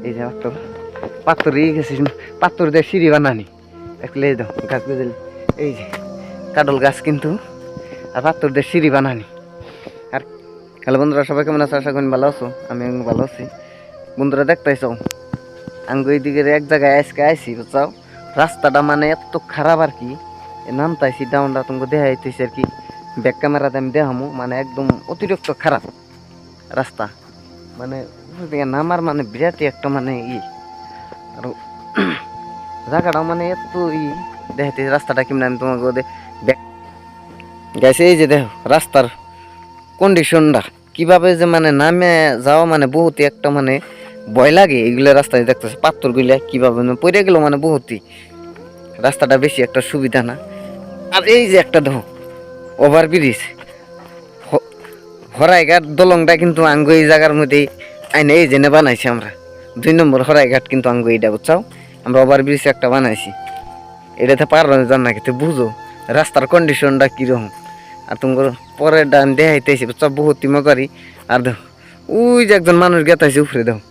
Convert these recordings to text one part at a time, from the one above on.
এই যে পাথর পাথর গেছি, পাথর দিয়ে সিঁড়ি বানানি দেখলে এই দাও গাছ বুঝলে এই যে কাডল গাছ কিন্তু, আর পাথর দিয়ে সিঁড়ি বানানি। আর হ্যালো বন্ধুরা, সবাই কেমন আছো? আশা করি ভালো আছো। আমি ভালো আছি। বন্ধুরা দেখতেছ আঙ্গু এইদিকে এক জায়গায় আজকে আইসি বুঝছাও, রাস্তাটা মানে এত খারাপ আর কি। নামতাইছি ডাউনটা তোমাকে দেখাইতেছি আর কি, ব্যাক ক্যামেরাতে আমি দেখামো, মানে একদম অতিরিক্ত খারাপ রাস্তা, মানে নামার মানে বিরাটই একটা মানে আর জায়গাটা মানে এত দেখাইতেছি রাস্তাটা কেমন। আমি তোমাকে গেছে এই যে দেখো রাস্তার কন্ডিশনটা কিভাবে যে মানে নামে যাওয়া মানে বহুতই একটা মানে ভয় লাগে। এগুলো রাস্তায় দেখতেছে পাথর গুলা কিভাবে পড়ে গেল, মানে বহুতই রাস্তাটা বেশি একটা সুবিধা না। আর এই যে একটা দেখো ওভার ব্রিজ, হরাইঘাট দলংটা কিন্তু আঙ্গু এই জায়গার মধ্যেই আইনে এই জেনে বানাইছি আমরা। 2 নম্বর হরাইঘাট কিন্তু আঙ্গু এইটা বুঝছাও, আমরা ওভার ব্রিজ একটা বানাইছি। এটাতে পারো জান না কিন্তু বুঝো রাস্তার কন্ডিশনটা কিরকম। আর তোমার পরে ডান দেখাইতেছি বুঝছো বহুত মজারি। আর দেখো ওই যে একজন মানুষ গেতাইছে উপরে দেখো,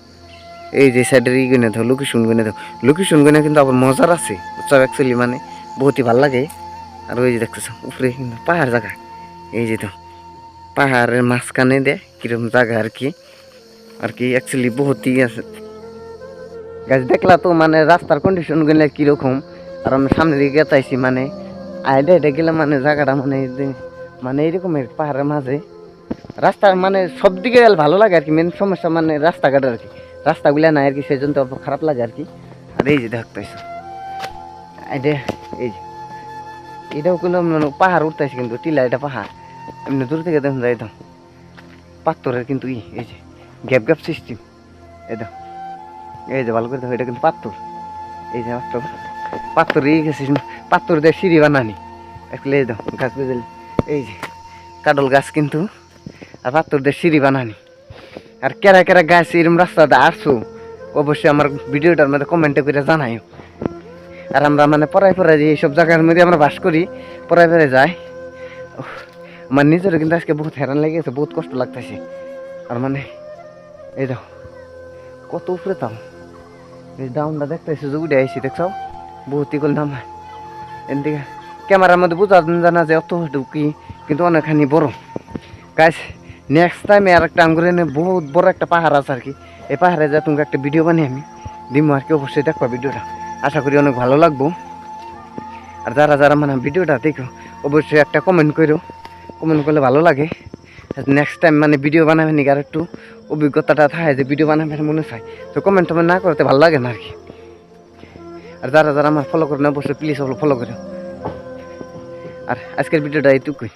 এই যে সাইডের গুনে দেখো লোকেশন গুনে দেখো, লোকেশন গুনে কিন্তু আবার মজার আছে বুঝছো, অ্যাকচুয়ালি মানে বহুতই ভালো লাগে। আর ওই যে দেখতেছো উপরে কিন্তু পাহাড় জায়গা, এই যে তো পাহাড়ের মাঝখানে দেয় কিরকম জায়গা আর কি, অ্যাকচুয়ালি বহুতই আছে গাছ দেখলা তো, মানে রাস্তার কন্ডিশন গুলো কিরকম। আর আমি সামনে দিকে গেতাইছি মানে আইডা এটা গেলাম মানে জায়গাটা মানে মানে এইরকমের পাহাড়ের মাঝে রাস্তার মানে সব দিকে ভালো লাগে আর কি। মেন সমস্যা মানে রাস্তাঘাট আর কি, রাস্তাগুলা নাই আর কি, সেই জন্য অল্প খারাপ লাগে আর কি। আর এই যে দেখতেছো এটা এই যে এটাও কোনো মানে পাহাড় উঠতেছে কিন্তু টিলা, এটা পাহাড় এমনি দূর থেকে দেখুন যাই দাও পাথরের কিন্তু এই যে গ্যাপ গ্যাপ সিস্টেম। এই যে ভালো করে দেখো এটা কিন্তু পাথর, এই যে পাথর গেছে, পাথর দিয়ে সিঁড়ি বানানি দেখলে এই দাও গাছ বুঝলে এই যে কাডল গাছ কিন্তু, আর পাথর দিয়ে সিঁড়ি বানানি। আর কেরা কেরা গাছ এরকম রাস্তাতে আসছো অবশ্যই আমার ভিডিওটার মধ্যে কমেন্টে করে জানাইও। আর আমরা মানে পড়াই যে এইসব জায়গার মধ্যে আমরা বাস করি, পড়াই যাই। আমার নিজেরও কিন্তু আজকে বহুত হেরান লেগেছে, বহুত কষ্ট লাগতেছে। আর মানে এই দেখো কত উপরে তাও এই ডাউনটা দেখতেছি যে উঠে আইসি দেখছো বহুতই করে নাম। এদিকে ক্যামেরার মধ্যে বোঝা জানা যে অত ঢুকি কিন্তু অনেকখানি বড় গাছ। নেক্সট টাইমে আর একটা আঙ্গুরে বহুত বড় একটা পাহাড় আছে আর কি, এই পাহাড়ে যা তোমাকে একটা ভিডিও বানিয়ে আমি দিব আর কি, অবশ্যই দেখবা ভিডিওটা, আশা করি অনেক ভালো লাগবো। আর যারা যারা মানে ভিডিওটা দেখো অবশ্যই একটা কমেন্ট করো, কমেন্ট করলে ভালো লাগে। নেক্সট টাইম মানে ভিডিও বানাবেন আর একটু অভিজ্ঞতাটা থাকে যে ভিডিও বানাবেন মনে চায়, তো কমেন্ট টমেন্ট না করতে ভালো লাগে না আর কি। আর যারা যারা আমার ফলো করে না অবশ্যই প্লিজ ফলো করো। আর আজকের ভিডিওটা এইটুকুই।